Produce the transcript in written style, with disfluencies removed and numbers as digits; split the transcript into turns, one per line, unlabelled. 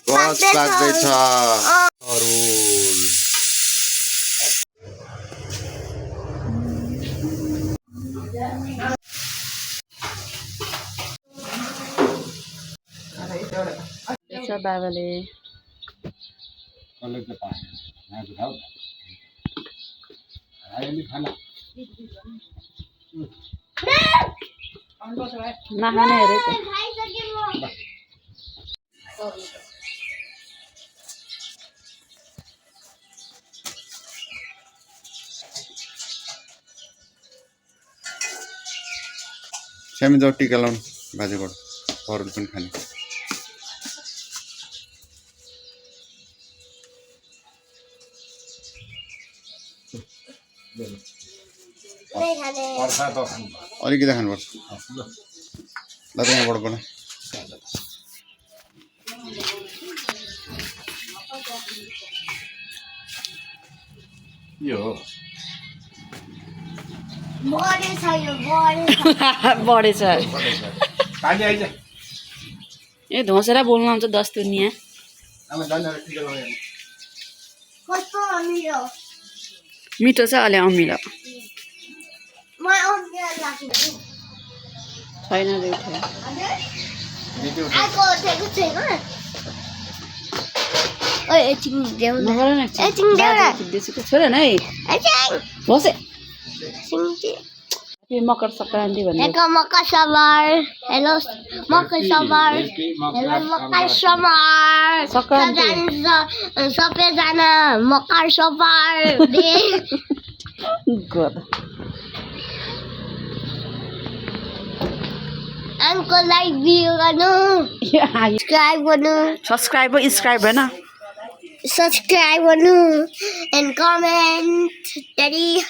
गछ लाग्दैछ तरुल
बाबाले नखाने अरे
स्यामी जाऊ टिका लाउनु बाजेबाट तरुल पनि खाने अलिकति खानुपर्छ ल त यहाँबाट बना
बढेछ ए धोसेर बोल्नु आउँछ 10 दुनियाँ मिठो छ अलि अमिलो छैन छोड न है मकर सङ्क्रान्ति भन्ने
मकर सवार हेलो मकर सवार हेलो मकर सवार सबैजना मकर सवार अंकललाई भिडियो गर्नु
सब्सक्राइब होइन
सब्सक्राइब गर्नु एन्ड कमेन्ट daddy